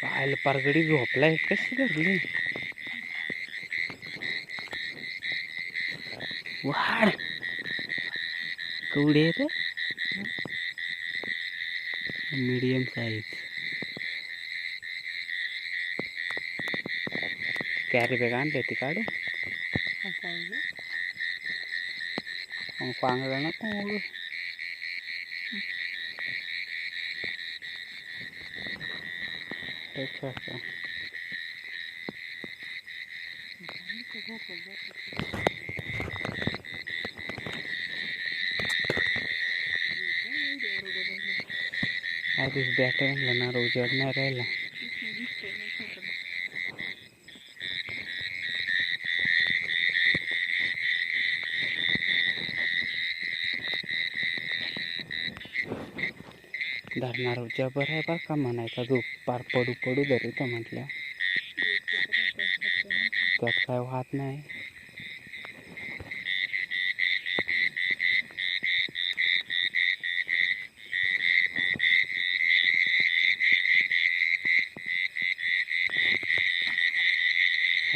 आयला पारगडी झोपलाय कशी धरली वाढ कवडे रे मीडियम साईज कॅरी बॅग आणली ती काढू पांगला नको अच्छा आधीच बॅट आणलं ना उजेड नाही राहिला धरणार जबर आहे बरं का म्हणायचा जो पार पडू पडू धरीत म्हटल्या त्यात काय वाहत नाही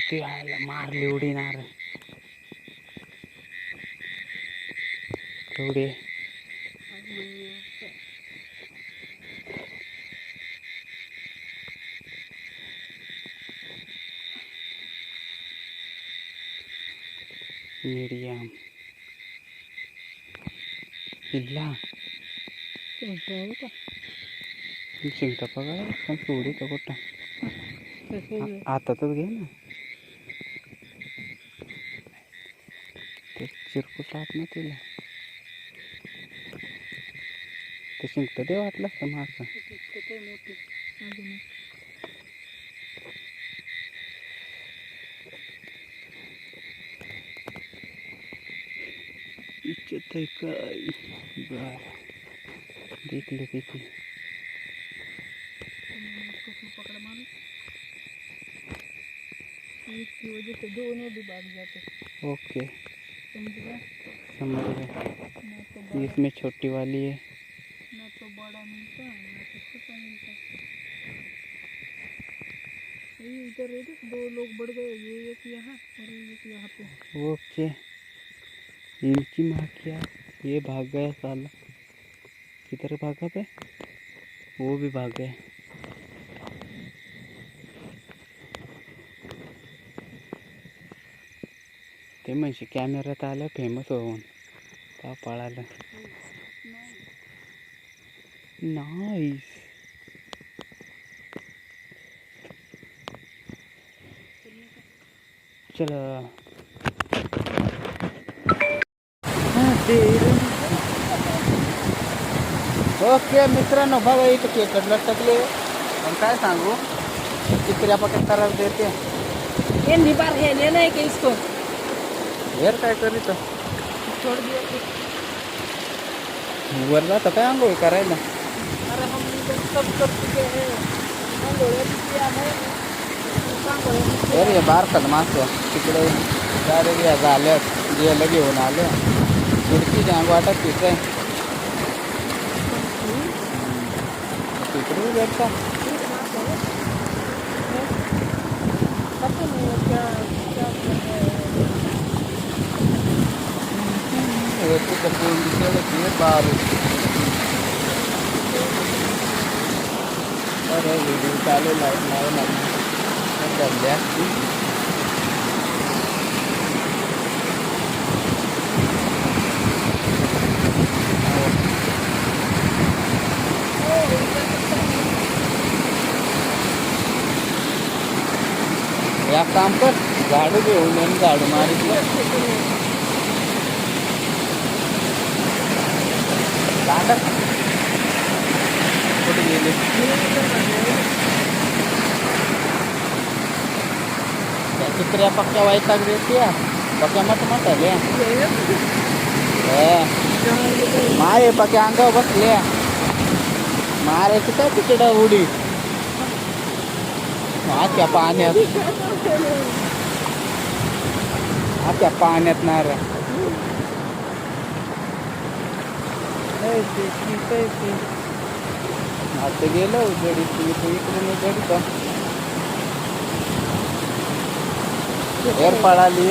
ती आयला मारली उडीणार केवढे मीडियम इल्ला चिंता बघा पण सोडी तर कुठं आता तर घे ना ते चिरकुट आत ना तिला ते शिंकत दे वाटलं असतं माझं इच्छा काय बर देखले देखले इसकी वजह से दोनों भी भाग जाते ओके समझ गए तो इसमें छोटी वाली है ना तो बड़ा मिलता है ना तो छोटा मिलता ये इधर है दो लोग बढ़ गए ये एक यहाँ और एक यहाँ पे ओके इनकी माँ क्या ये भाग गया साला किधर भागा पे वो भी भाग गए ते म्हणजे कॅमेऱ्यात आलं फेमस होऊन का पळालं नाईस चलो ओके मित्रांनो बघा इथं खेकड लटकले पण काय सांगू चित्र्या पकड करायला देते ये निबार है लेना है कि इसको हेर काय करीत छोड़ दिया वर जातं काय आंघोळ करायला अरे हम इधर सब कर चुके हैं अंगोळ्या भी किया है अरे हे बारकात मासं तिकडे गाड्या झाल्या गेलं घेऊन आल्या खिडकी अंग वाटत तिथं तिकडे भेटता पता नहीं क्या क्या तिथं पोळी केलं बारू अरे व्हिडिओ चालू नाही ना धरल्या या काम कर झाडू घेऊन येऊन झाडू मारितलं दांडक कुठे गेले त्या चित्र्या पक्क्या वैताग देते पक्क्या मत आल्या मारे पक्क्या अंगावर बसल्या मारायची काय तिकडं उडी आत्या पाण्यात आत्या पाण्यात नार आता गेलो गडी इकडे गडी का एअर पळाली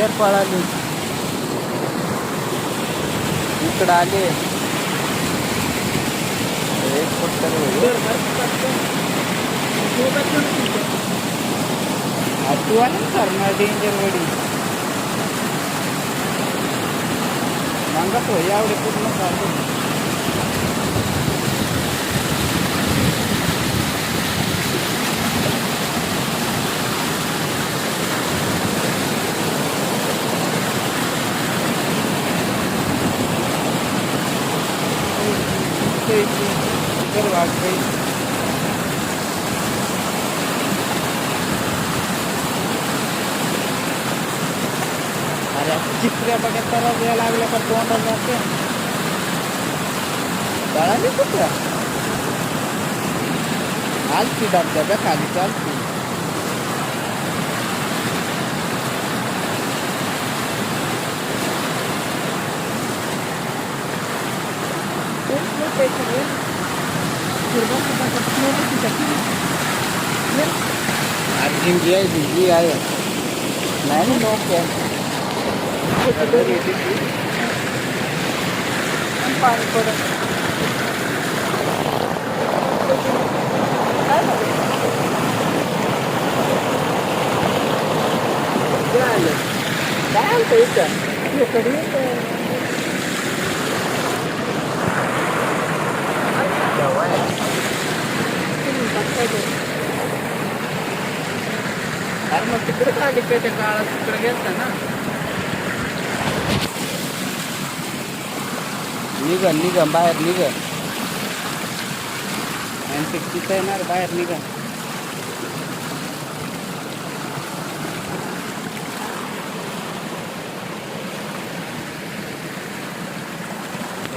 इकडं आले एक फक्त तू आली करणार डेंजर गडी सांगतो यावडे पूर्ण चालू वाटते अरे चित्र्या बघत तर वेळ लागल्या का तोंडात जाते दळाली कुठल्या आलती डबड्या खाली चालती झिंगी आहे नाही लोक पाणी पडत काय आलं इथं अरे मग तिकडे का त्या काळात तिकडे गेलता ना निघ बाहेर निघ आणि तिथं येणार बाहेर निघा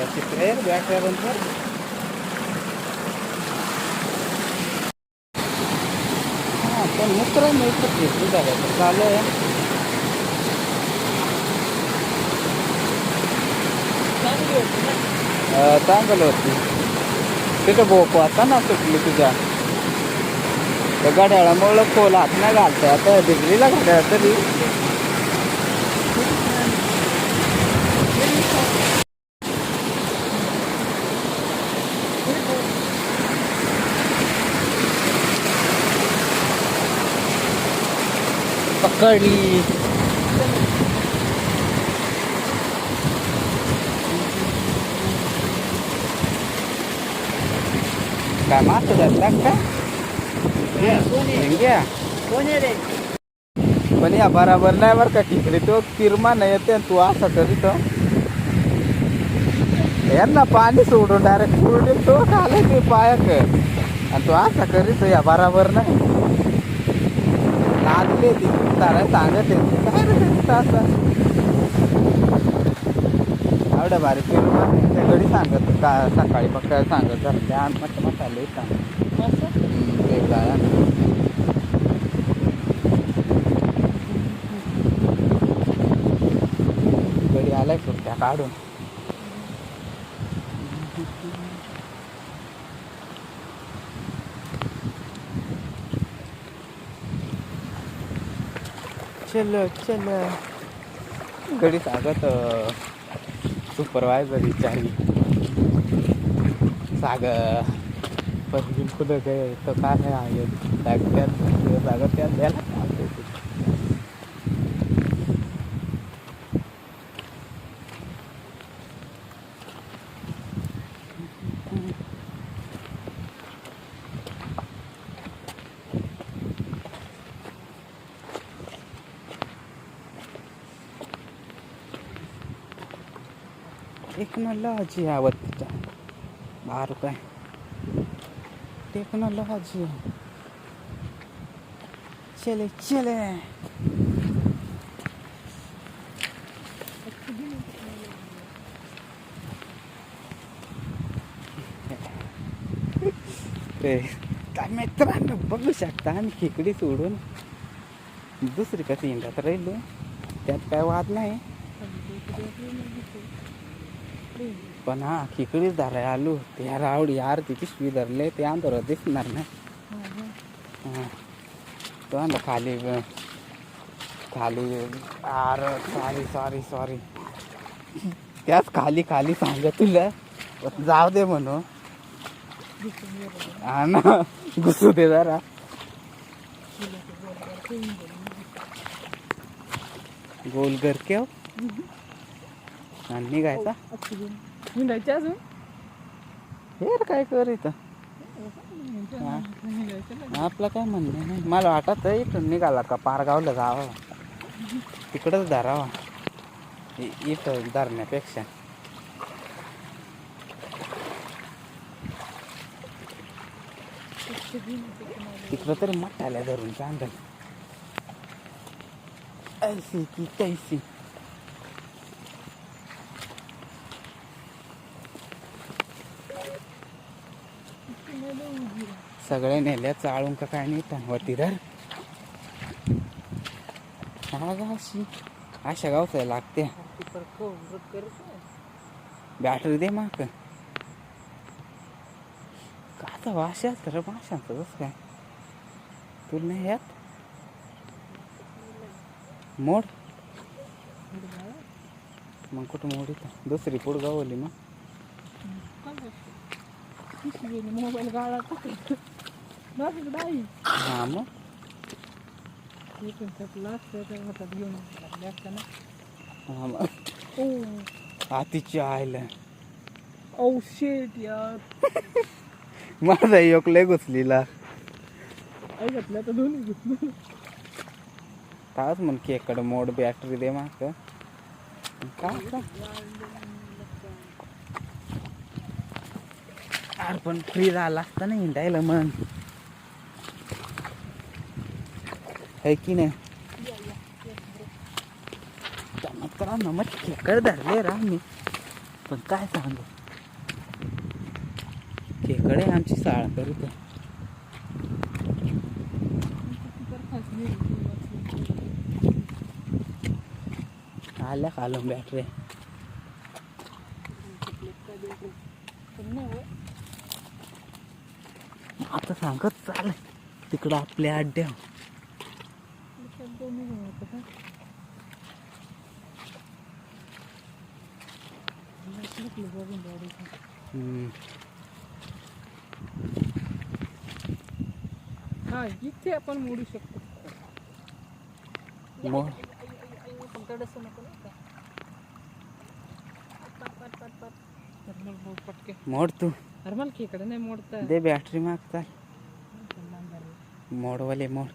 चित्र बॅकनंतर पण मित्र नाही घेतली जागा चालू आहे चांगलं होती तिथं बोको आता ना सुटली तुझ्या त्या घड्याळामुळं खोल हात नाही घालतंय आता डिग्रीला घड्याळ तरी पकडली काय मारतो जात का पण या बराबर नाही बरं का ठिकडी तो किरमा नाही येते तू असा करीतो यांना पाणी सोडून डायरेक्ट पुढे तो खाले ते पायाक आणि तू असा करीतो या बराबर नाही लागले ती तारा सांगत काय रे असा एवढ्या भारी किरमा त्या घडी सांगत का सकाळी मग काय सांगत जरा मस्त मसाले सांगत गडी आलाय सुट्ट्या काढून चल गडी सांगत सुपरवायझर विचारी सागर पण बिलकुल काय तर काय आहे सागर त्यात द्यायला टेक्नॉलॉजी आवडता 10 रुपये टेक्नॉलॉजी चले मित्रांनो बघू शकता आम्ही खेकडी सोडून दुसरी कशी इंडात राहिलो त्यात काय वाद नाही पण हा खिकडीच धराय आलो ते यार आवडी यार ती पिशवी धरले ते अंधारात दिसणार नाही. हा. तो अंधा खाली खाली अरे सॉरी त्याच खाली खाली सांग तुला जाऊ दे म्हणून. हा ना घुसू दे जरा. गोल करके आणि निघायचा. निघायचे अजून हेर काय करीत आपलं काय म्हणणं नाही. मला वाटत इथून निघाला का पारगावला जावं तिकडंच धरावा इथं धरण्यापेक्षा. तिकडं तरी मठाल्या धरून चांगल ऐसी की तैसी. सगळे नेल्या चाळून का काय नाही वरती धर. अशी अशा गावचा लागते. बॅटरी दे माक काचा वाशा तर माशांचं कसं काय तुला नाही यात मोड. मग कुठं मोड इथं दुसरी पुढं गावली मग मोबाईल गाळा हा मग हा मग आतीच्या आईला ओ शेट यार माझा एक लय घुसलीला आई घातल्या तर दोन्ही घुसले. ताच म्हण केकडं मोड बॅटरी दे माक काय यार पण फ्री झाला असता ना हिंडायला मग है की नाही. चमत्कारांना मग खेकड धरले रा मी पण काय सांगू खेकडे आमची साळ करीत आल्या खालून बॅटरी. आता सांगत चाल तिकडं आपल्या अड्ड्या हा इथे आपण मोडू शकतो. मोड तू अरे मला खेकडे नाही मोडता दे बॅटरी मागता मोडवाले मोड.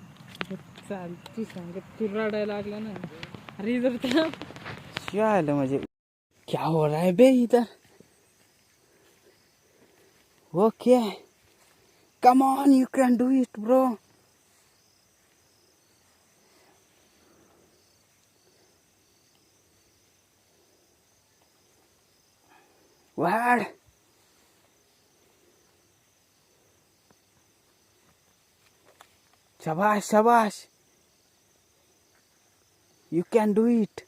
चाल तू सांग तू रडायला लागला ना. अरे इधर त्या क्या म्हणजे क्या हो रहा है बे इधर. Okay come on you can do it bro. वाड शाबाश शाबाश यू कैन डू इट.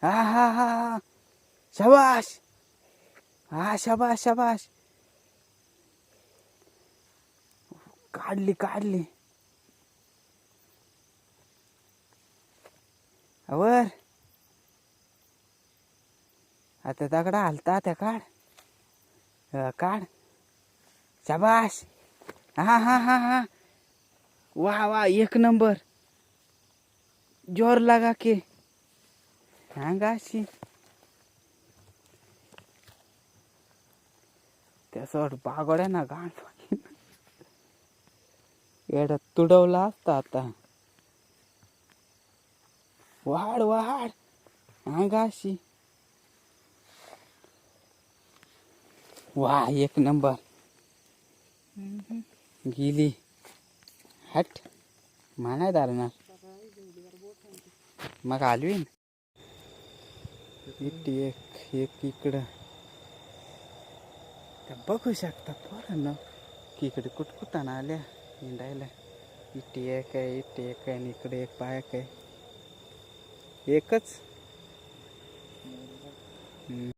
हा हा हा हा शाबाश हा शाबाश शाबाश काढली काढली वर आता दगडा हलता त्या काढ काढ शाबाश हा हा हा हा वाह वाह एक नंबर जोर लगा के हांगाशी त्यासोड बागोड्या ना गाण एवढा तुडवला असता आता. वाढ वाढ अंगाशी वाह एक नंबर गेली हट मानाय दारणार मग आलवीन इथे एक इकडं बघू शकता पोरांनो की इकडे कुटकुटाना आल्या हिंडायला. इथे एक आहे आणि इकडे एक पायक आहे एकच.